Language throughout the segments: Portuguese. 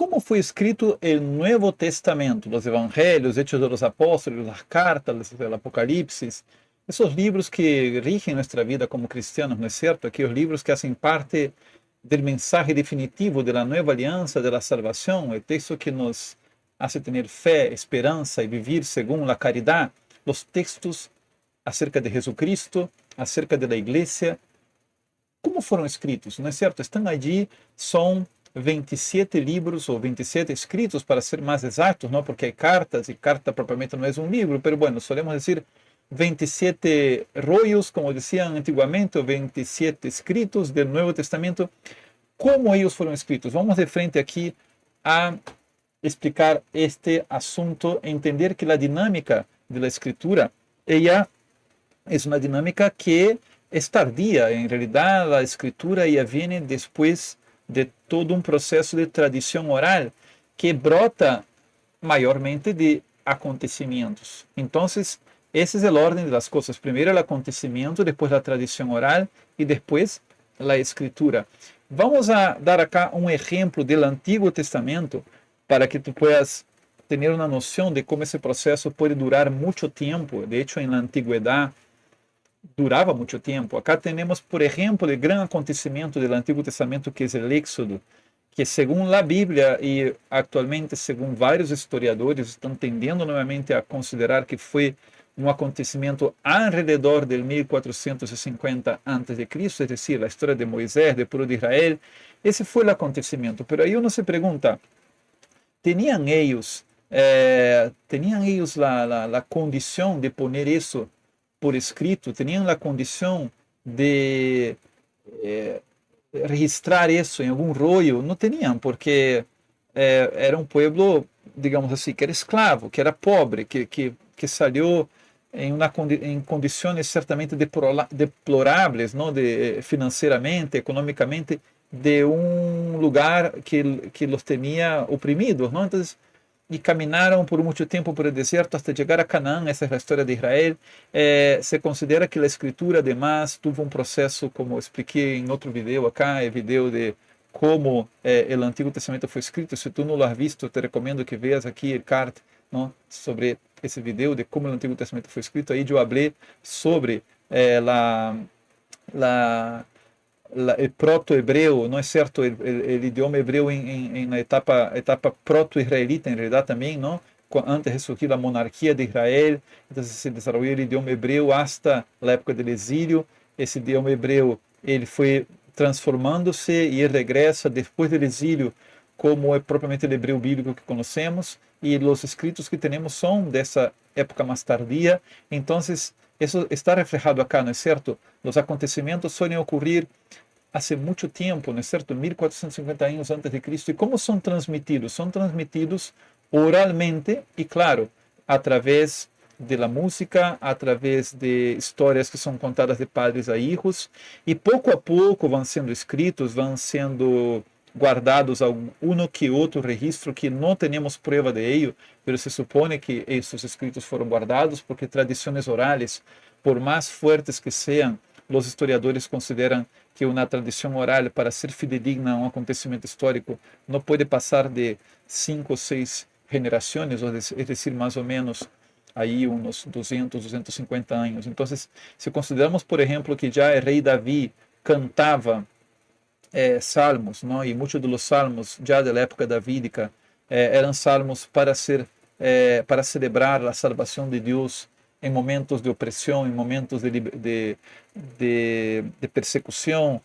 ¿cómo fue escrito el Nuevo Testamento? Los Evangelios, Hechos de los Apóstoles, las cartas, el Apocalipsis, esos libros que rigen nuestra vida como cristianos, ¿no es cierto? Aquellos libros que hacen parte del mensaje definitivo de la nueva alianza, de la salvación, el texto que nos hace tener fe, esperanza y vivir según la caridad, los textos acerca de Jesucristo, acerca de la iglesia. ¿Cómo fueron escritos? ¿No es cierto? Están allí, son 27 libros o 27 escritos para ser más exactos, ¿no? Porque hay cartas y carta propiamente no es un libro, pero bueno, solemos decir 27 rollos, como decían antiguamente, o 27 escritos del Nuevo Testamento. ¿Cómo ellos fueron escritos? Vamos de frente aquí a explicar este asunto, entender que la dinámica de la escritura, ella es una dinámica que es tardía. En realidad, la escritura ya viene después de todo un proceso de tradición oral que brota mayormente de acontecimientos. Entonces, ese es el orden de las cosas. Primero el acontecimiento, después la tradición oral y después la escritura. Vamos a dar acá un ejemplo del Antiguo Testamento para que tú puedas tener una noción de cómo ese proceso puede durar mucho tiempo. De hecho, en la antigüedad durava muito tempo. Acá temos, por exemplo, o grande acontecimento do Antigo Testamento, que é o Éxodo, que segundo a Bíblia e atualmente segundo vários historiadores estão tendendo novamente a considerar que foi um acontecimento alrededor de 1450 a.C., é decir, a história de Moisés, do povo de Israel. Esse foi o acontecimento. Pero aí uno se pergunta, ¿tenían ellos la condición de poner eso por escrito? ¿Tenían la condición de registrar eso en algún rollo? No tenían, porque era un pueblo, digamos así, que era esclavo, que era pobre, que salió en condiciones ciertamente deplorables, ¿no? Financieramente, económicamente, de un lugar que los tenía oprimidos, ¿no? Entonces, y caminaron por mucho tiempo por el desierto hasta llegar a Canaán. Esa es la historia de Israel. Se considera que la escritura además tuvo un proceso, como expliqué en otro video acá, el video de cómo el Antiguo Testamento fue escrito. Si tú no lo has visto, te recomiendo que veas aquí el card, ¿no? Sobre ese video de cómo el Antiguo Testamento fue escrito. Ahí yo hablé sobre el proto-hebreo, ¿no es cierto? El idioma hebreo en la etapa proto-israelita, en realidad también, ¿no? Antes de surgir la monarquía de Israel, entonces se desarrolló el idioma hebreo hasta la época del exilio. Ese idioma hebreo, ele fue transformándose y él regresa después del exilio como é propriamente o hebreu bíblico que conhecemos, e os escritos que temos são dessa época mais tardia. Então, isso está reflejado acá, não é certo? Os acontecimentos suelen ocorrer há muito tempo, não é certo? 1450 anos antes de Cristo. E como são transmitidos? São transmitidos oralmente e, claro, através de la música, através de histórias que são contadas de padres a hijos, e pouco a pouco vão sendo escritos, vão sendo guardados uno que outro registro que não temos prova de ello, pero se supone que esses escritos foram guardados porque tradições orales, por mais fortes que sejam, os historiadores consideram que uma tradição oral, para ser fidedigna a um acontecimento histórico, não pode passar de 5 ou 6 gerações, é decir, mais ou menos aí uns 200, 250 anos. Então, se consideramos, por exemplo, que já o rei Davi cantava salmos, ¿no? Y muchos de los salmos ya de la época davídica eran salmos para celebrar la salvación de Dios en momentos de opresión, en momentos de persecución,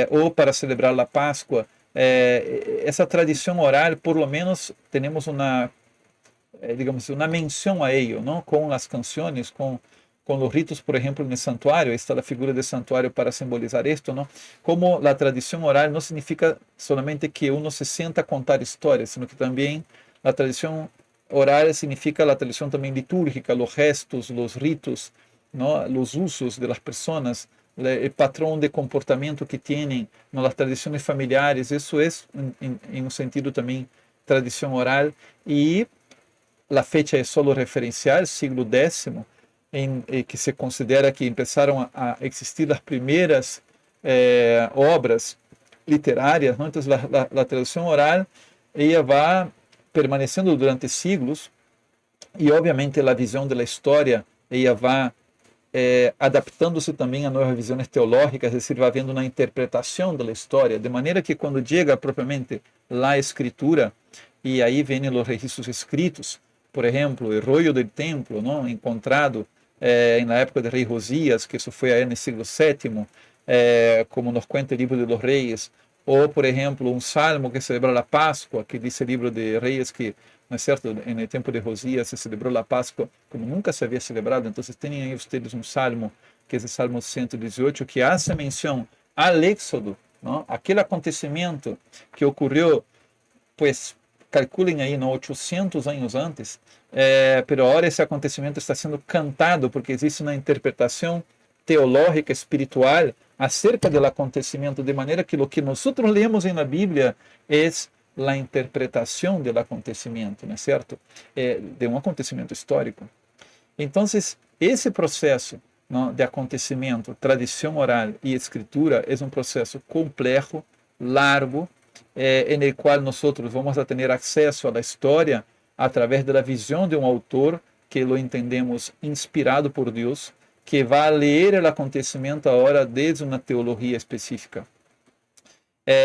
o para celebrar la Pascua. Esa tradición oral, por lo menos, tenemos digamos, una mención a ello, ¿no? Con las canciones, con los ritos, por ejemplo, en el santuario. Está la figura del santuario para simbolizar esto, ¿no? Como la tradición oral no significa solamente que uno se sienta a contar historias, sino que también la tradición oral significa la tradición también litúrgica, los gestos, los ritos, ¿no? Los usos de las personas, el patrón de comportamiento que tienen, ¿no? Las tradiciones familiares. Eso es, en un sentido también, tradición oral. Y la fecha es solo referencial, siglo X, que se considera que começaram a existir as primeiras obras literárias, ¿no? Entonces la tradición oral ella va permaneciendo durante siglos e, obviamente, a visão da história ella va adaptando-se também a novas visões teológicas, é decir, vai havendo uma interpretação da história, de maneira que quando chega propriamente a escritura, e aí vêm os registros escritos, por exemplo, o rollo do templo, não, encontrado na época de rei Josias, que isso foi aí no século VII, como nos conta o livro de los Reis, ou, por exemplo, um salmo que celebra a Páscoa, que diz o livro de Reis que, não é certo, no tempo de Josias se celebrou a Páscoa como nunca se havia celebrado. Então, têm aí vocês um salmo, que é o Salmo 118, que hace menção ao Éxodo, não? Aquele acontecimento que ocorreu, pues, calculem aí, não, 800 anos antes, pero agora esse acontecimento está sendo cantado, porque existe uma interpretação teológica, espiritual, acerca do acontecimento, de maneira que o que nós lemos na Bíblia é a interpretação do acontecimento, não é certo? De um acontecimento histórico. Então, esse processo, não, de acontecimento, tradição oral e escritura é um processo complexo, largo, no qual nós vamos a ter acesso à história através da visão de um autor que lo entendemos inspirado por Deus, que vai ler o acontecimento agora desde uma teologia específica.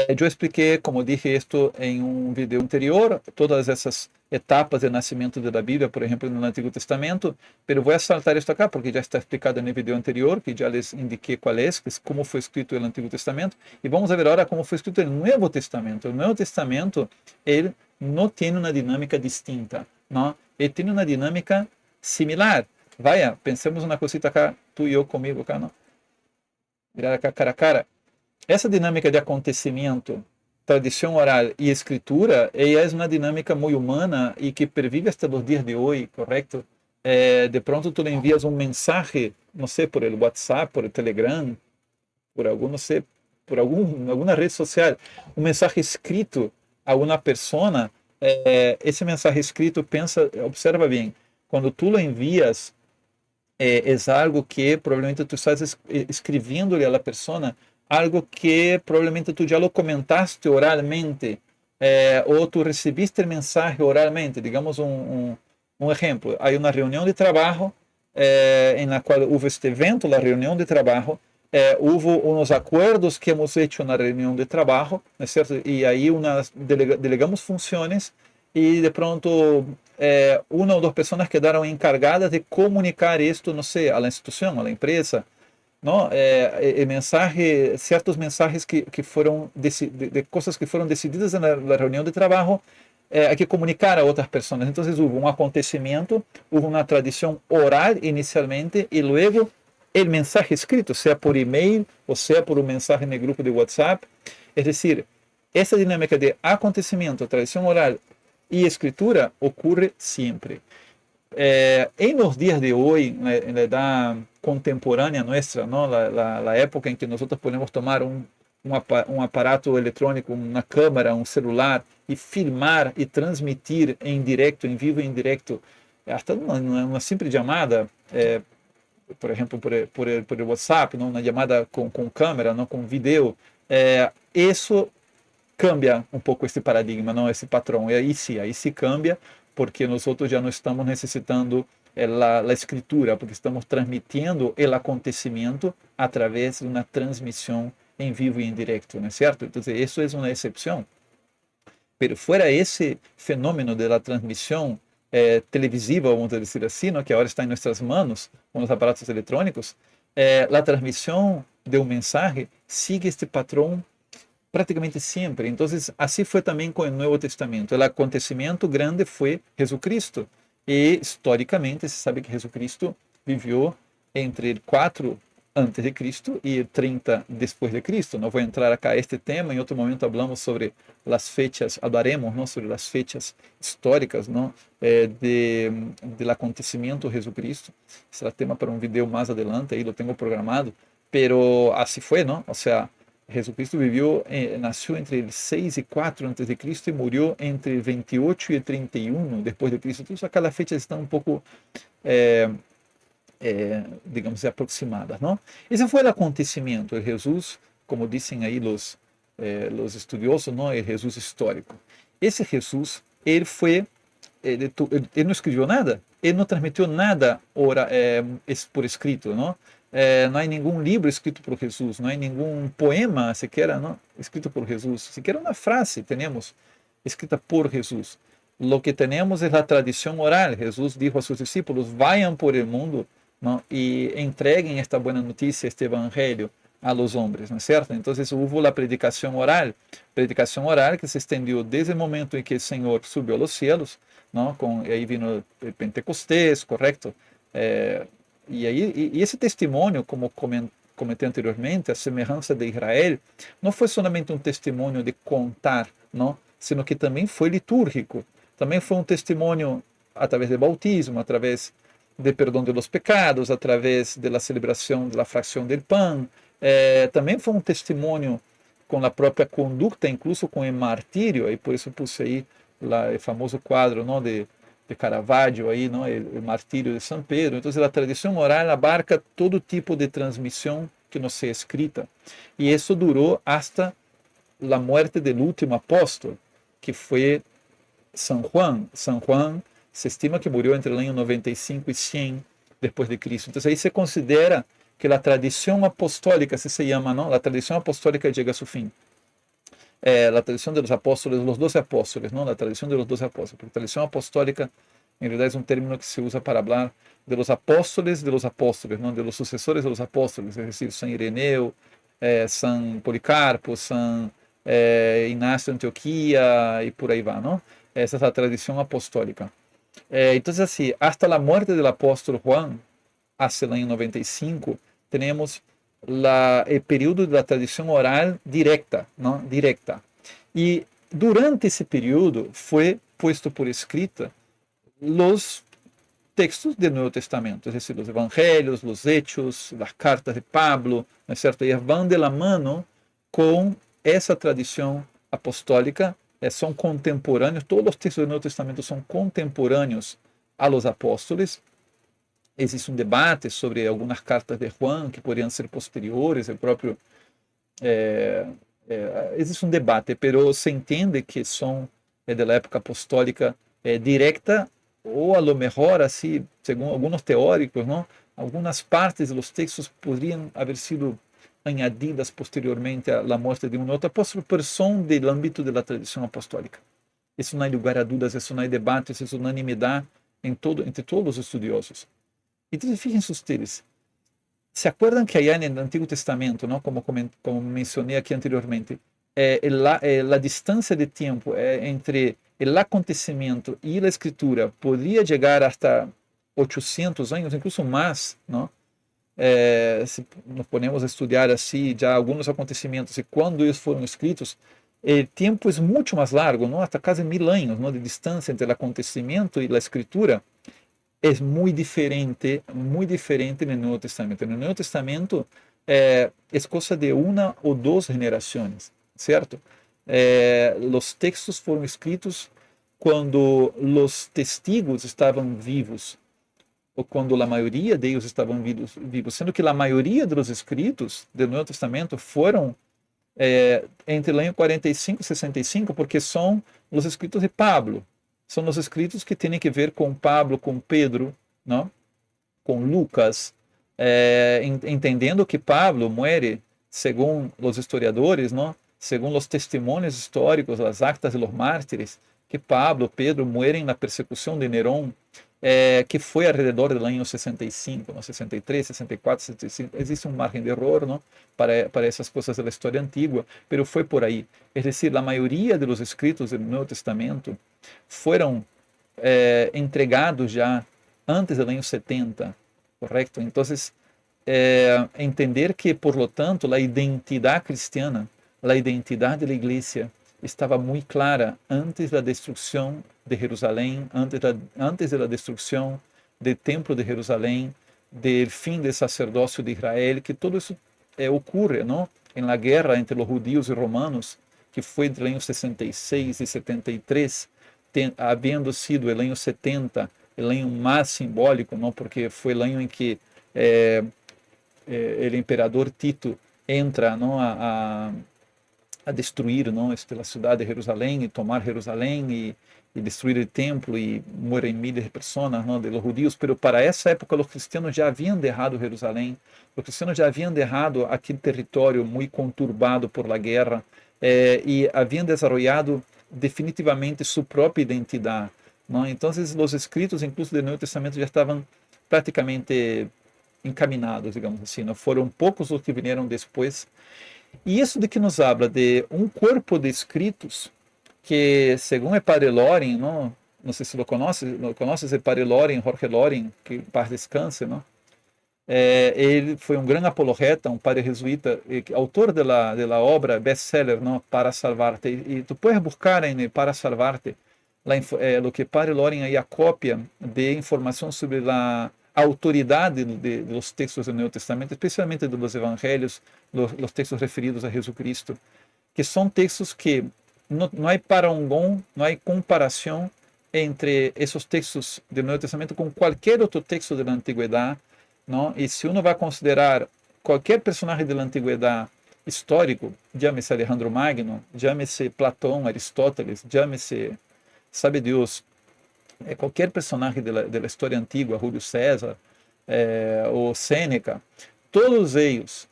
Eu expliquei, como dije isto em um vídeo anterior, todas essas etapas de nascimento da Bíblia, por exemplo, no Antigo Testamento, mas vou saltar isto acá, porque já está explicado no vídeo anterior, que já les indiquei qual é, como foi escrito o Antigo Testamento, e vamos ver agora como foi escrito o Novo Testamento. O Novo Testamento, ele não tem uma dinâmica distinta, não? Ele tem uma dinâmica similar. Vaya, pensemos uma cosita acá, tu e eu comigo acá, não? Virar acá cara a cara. Essa dinâmica de acontecimento, tradição oral e escritura, é uma dinâmica muito humana e que pervive até os dias de hoje, correto? De pronto tu lhe envias um mensagem, não sei, por el WhatsApp, por el Telegram, por algum, não sei, por alguma rede social, um mensagem escrito a uma pessoa, esse mensagem escrito, observa bem, quando tu lo envias, é algo que provavelmente tu estás escrevendo-lhe à pessoa, algo que provavelmente tu já lo comentaste oralmente, ou tu recebiste mensagem oralmente. Digamos um exemplo, há uma reunião de trabalho em la qual houve este evento, a reunião de trabalho, houve uns acordos que hemos hecho na reunião de trabalho, não é certo? E aí delegamos funções e de pronto uma ou duas pessoas quedaram encargadas de comunicar isto, não sei, à instituição, à empresa, não? Certos mensagens que foram de coisas que foram decididas na reunião de trabalho, há que comunicar a outras pessoas. Então, houve um acontecimento, houve uma tradição oral inicialmente e logo o mensagem escrito, seja por e-mail ou seja por uma mensagem no grupo de WhatsApp. É decir, essa dinâmica de acontecimento, tradição oral e escritura ocorre sempre. Em nos dias de hoje, na edad contemporânea nossa, não, a época em que nós podemos tomar um aparato eletrônico, uma câmera, um celular e filmar e transmitir em direto, em vivo e em direto, até uma simples chamada, por exemplo, por WhatsApp, não, uma chamada com câmera, não, com vídeo, isso cambia um pouco esse paradigma, não, esse padrão. E aí se cambia, porque nós já não estamos necessitando a escritura, porque estamos transmitindo o acontecimento através de uma transmissão em vivo e em direto, não é certo? Então, isso é uma exceção. Pero fuera esse fenômeno da transmissão televisiva, vamos dizer assim, ¿no? Que agora está em nossas mãos, com os aparatos eletrônicos, a transmissão de um mensagem sigue este padrão praticamente sempre. Então, assim foi também com o Novo Testamento. O acontecimento grande foi Jesucristo. E, historicamente, se sabe que Jesucristo viveu entre 4 antes de Cristo e 30 depois de Cristo. Não vou entrar acá a este tema, em outro momento falamos sobre as fechas, falaremos, não, sobre as fechas históricas, não, do acontecimento de Jesucristo. Será tema para um vídeo mais adelante, aí eu tenho programado, pero assim foi, não? Ou seja, Jesucristo nasceu entre 6 e 4 antes de Cristo e morreu entre 28 e 31 depois de Cristo. Então, aquela fecha está um pouco, digamos, aproximadas, não? Esse foi o acontecimento. Jesus, como dizem aí os estudiosos, não, é Jesus histórico. esse Jesus, ele não escreveu nada, ele não transmitiu nada por escrito, não? Não há nenhum livro escrito por Jesus, não há nenhum poema sequer, não, escrito por Jesus, sequer uma frase temos escrita por Jesus. Lo que temos é a tradição oral. Jesus dijo a seus discípulos: vayan por el mundo, não, e entreguem esta boa notícia, este evangelho a los hombres, ¿no es cierto? Entonces hubo la predicación oral que se extendió desde el momento en que el Señor subió a los cielos, ¿no? Ahí vino el Pentecostés, correcto. Y ese testimonio, como comenté anteriormente, a semelhança de Israel, não foi somente um testemunho de contar, não, sino que também foi litúrgico. Também foi um testemunho através do bautismo, através de perdão de los pecados, através da celebração da fracção del pan. Também foi um testemunho com a própria conduta, incluso com o martírio, e por isso puse aí lá o famoso quadro, não, de Caravaggio, aí, não, o martírio de São Pedro. Então, a tradição oral abarca todo tipo de transmissão que não seja escrita. E isso durou hasta a morte do último apóstolo, que foi São Juan. São Juan se estima que morreu entre o ano 95 e 100 depois de Cristo. Então, aí se considera que a tradição apostólica, se chama, não? A tradição apostólica chega a seu fim. A tradição dos apóstolos, os 12 apóstolos, não? A tradição dos 12 apóstolos. Porque a tradição apostólica, em verdade, é um termo que se usa para falar de los apóstoles, não? De los sucessores dos apóstolos, é decir, São Ireneu, São Policarpo, São Inácio de Antioquia e por aí vai, não? Essa é a tradição apostólica. Então, assim, hasta a morte do apóstolo Juan, hacia el año 95, tenemos el período de la tradición oral directa, ¿no? Directa. Y durante ese periodo fue puesto por escrita los textos del Nuevo Testamento, es decir, los evangelios, los hechos, las cartas de Pablo, ¿no es cierto? Ellas van de la mano con esa tradición apostólica, son contemporáneos, todos los textos del Nuevo Testamento son contemporáneos a los apóstoles. Existe um debate sobre algumas cartas de Juan que poderiam ser posteriores, o próprio existe um debate, mas se entende que são da época apostólica directa, ou a lo mejor, assim, segundo alguns teóricos, não, algumas partes dos textos poderiam haver sido añadidas posteriormente à morte de um outro apóstolo, mas são do âmbito da tradição apostólica. Isso não há lugar a dúvidas, isso não há debate, isso é unanimidade entre todos os estudiosos. Então, fíjense ustedes, ¿se acuerdan que allá en el Antiguo Testamento, ¿no? como mencioné aquí anteriormente, la distancia de tiempo entre el acontecimiento y la escritura podría llegar hasta 800 años, incluso más, ¿no? Se nos ponemos a estudiar así ya algunos acontecimientos y cuando ellos fueron escritos, el tiempo es mucho más largo, ¿no? Hasta casi 1000 años, ¿no? De distancia entre el acontecimiento y la escritura. É muito diferente no Novo Testamento. No Novo Testamento é coisa de uma ou duas gerações, certo? Os textos foram escritos quando os testigos estavam vivos, ou quando a maioria deles estavam vivos, sendo que a maioria dos escritos do Novo Testamento foram entre o ano 45 e 65, porque são os escritos de Pablo. São os escritos que têm que ver com Pablo, com Pedro, não? Com Lucas, entendendo que Pablo muere, segundo os historiadores, não? Segundo os testemunhos históricos, as actas de los mártires, que Pablo, Pedro mueren na persecução de Nerón, que foi alrededor do ano 65, não? 63, 64, 65. Existe um margem de erro, não? Para essas coisas da história antiga, mas foi por aí. É decir, a maioria dos escritos do Novo Testamento foram entregados já antes do ano 70, correto? Então, entender que, por lo tanto, a identidade cristiana, a identidade da igreja estava muito clara antes da destruição de Jerusalém, antes da destruição do templo de Jerusalém, do fim do sacerdócio de Israel, que tudo isso ocorre, não? Na guerra entre os judeus e romanos, que foi entre os anos 66 e 73, havendo sido o ano 70, o ano mais simbólico, não? Porque foi o ano em que o imperador Tito entra, não? a destruir, ¿no? La ciudad de Jerusalén y tomar Jerusalén y destruir el templo y mueren miles de personas, ¿no? De los judíos, pero para essa época os cristianos já haviam derrado Jerusalém, os cristianos já haviam derrado aquele território muito conturbado por la guerra e haviam desenvolvido definitivamente sua própria identidade, ¿no? Então, os escritos, incluso do Novo Testamento, já estavam praticamente encaminados, digamos assim, não foram poucos os que vieram depois. E isso de que nos habla de um corpo de escritos que, segundo o padre Loring, não sei se lo conheces, o padre Loring, Jorge Loring, que paz descanse, não? Ele foi um grande apologeta, um padre jesuíta, autor da obra best-seller, não, Para Salvarte. E tu puedes buscar em Para Salvarte o que padre Loring aí cópia de informação sobre a autoridade dos textos do Novo Testamento, especialmente dos evangelhos, os textos referidos a Jesus Cristo, que são textos que não há parangón, não há comparação entre esses textos do Novo Testamento com qualquer outro texto da Antiguidade, não? E se uno vai considerar qualquer personagem da Antiguidade histórico, chame-se Alejandro Magno, chame-se Platão, Aristóteles, chame-se, sabe Deus, qualquer personagem da história antiga, Júlio César, ou Sêneca, todos eles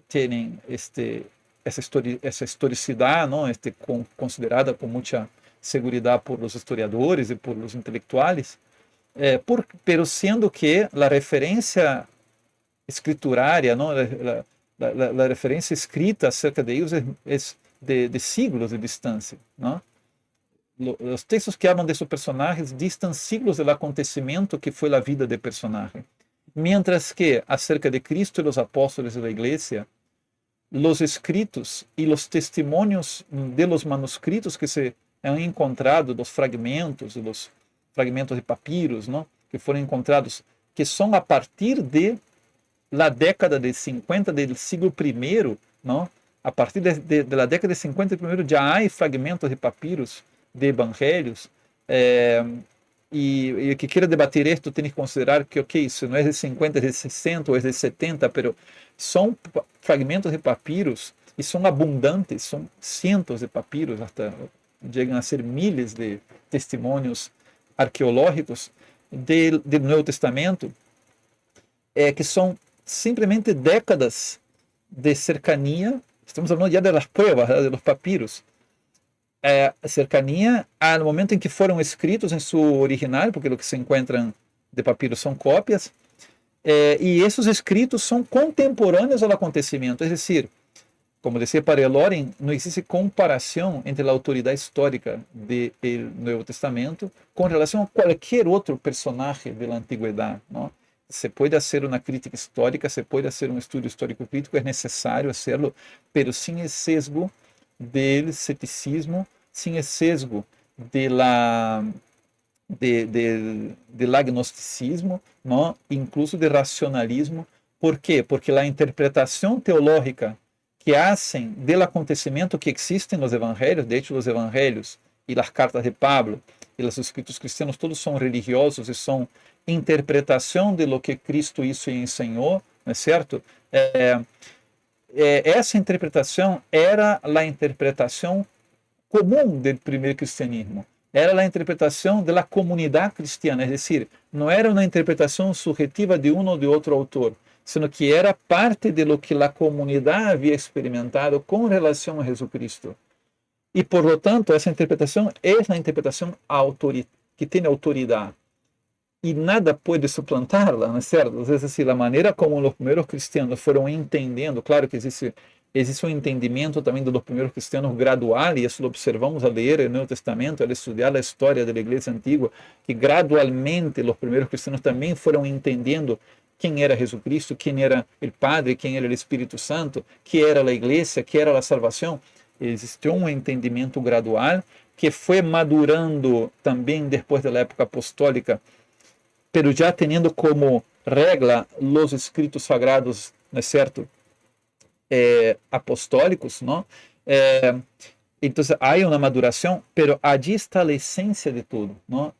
têm essa historicidade, não? Considerada com muita segurança por os historiadores e por os intelectuais, pero sendo que a referência escriturária, não? A referência escrita acerca de eles é de siglos de distância, não? Os textos que falam desses personagens distam siglos do acontecimento que foi a vida do personagem. Mientras que, acerca de Cristo e os apóstolos da igreja, os escritos e os testemunhos de los manuscritos que se han encontrado, dos fragmentos de papiros, não? Que foram encontrados, que são a partir de la década de 50 do século I, não? A partir da década de 50 primeiro já há fragmentos de papiros de evangelhos, e que queira debater isto tem que considerar que, ok, isso não é de 50, é de 60 ou é de 70, pero são fragmentos de papiros e são abundantes, são cientos de papiros, até chegam a ser milhares de testemunhos arqueológicos do Novo Testamento, que são simplesmente décadas de cercania. Estamos falando já das pruebas, dos papiros, cercania ao momento em que foram escritos em seu original, porque o que se encontram de papiros são cópias, e esses escritos são contemporâneos ao acontecimento, é decir, como dizia Padre Loring, não existe comparação entre a autoridade histórica do Novo Testamento com relação a qualquer outro personagem da Antiguidade, não? Se pode fazer uma crítica histórica, se pode fazer um estudo histórico-crítico, é necessário fazê-lo, mas sem o sesgo do ceticismo, sem o sesgo do agnosticismo, não? Incluso de racionalismo. Por quê? Porque a interpretação teológica que hacen do acontecimento que existe nos evangelhos, de hecho, os evangelhos e as cartas de Pablo e os escritos cristianos, todos são religiosos e são interpretação de lo que Cristo hizo e ensinou, não é certo? Essa interpretação era a interpretação comum do primeiro cristianismo, era a interpretação da comunidade cristiana, é decir, não era uma interpretação subjetiva de um ou de outro autor, sino que era parte de lo que a comunidade havia experimentado com relação a Jesus Cristo. E, por lo tanto, essa interpretação é a interpretação que tem autoridade. E nada pode suplantá-la, não é certo? É assim, a maneira como os primeiros cristianos foram entendendo, claro que existe um entendimento também dos primeiros cristianos gradual, e isso lo observamos ao ler o Novo Testamento, ao estudar a história da Igreja Antiga, que gradualmente os primeiros cristianos também foram entendendo quem era Jesus Cristo, quem era o Padre, quem era o Espírito Santo, que era a Igreja, que era a salvação. Existiu um entendimento gradual que foi madurando também depois da época apostólica, pero já tendo como regra os escritos sagrados, não é certo? Apostólicos, não? Então, há uma maduração, pero allí está a essência de tudo, não?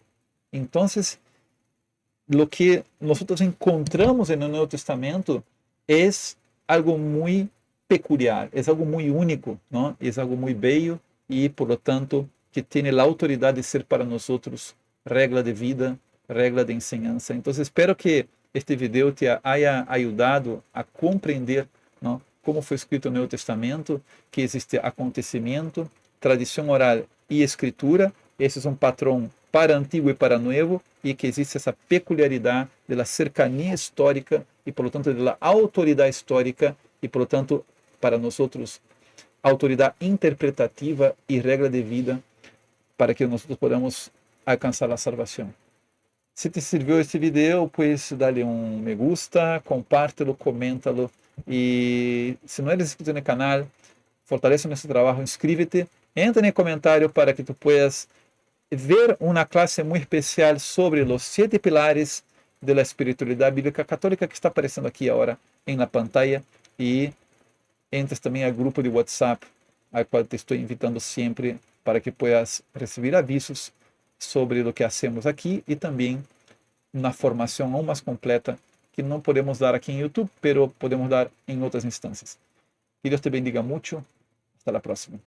Então, o que nós encontramos no Novo Testamento é algo muito peculiar, é algo muito único, não? É algo muito bello e, por lo tanto, que tem a autoridade de ser para nós outros regra de vida, regra de enseñanza. Então, espero que este vídeo te haya ajudado a compreender, não, como foi escrito no Novo Testamento, que existe acontecimento, tradição oral e escritura. Esse é um padrão para Antigo e para Novo, e que existe essa peculiaridade da cercania histórica e, por lo tanto, da autoridade histórica e, por lo tanto, para nós outros, autoridade interpretativa e regra de vida para que nós podamos alcançar a salvação. Se te serviu este vídeo, pues dale um me gusta, compártelo, coméntalo. E se não eres inscrito no canal, fortalece nosso trabalho, inscríbete, entra no comentário para que tu puedas ver uma classe muito especial sobre os 7 pilares da espiritualidade bíblica católica que está aparecendo aqui agora na pantalla, e entres também ao grupo de WhatsApp, ao qual te estou invitando sempre para que puedas receber avisos sobre o que hacemos aqui e também uma formação aún mais completa que não podemos dar aqui em YouTube, pero podemos dar em outras instâncias. Que Deus te bendiga muito. Hasta a próxima.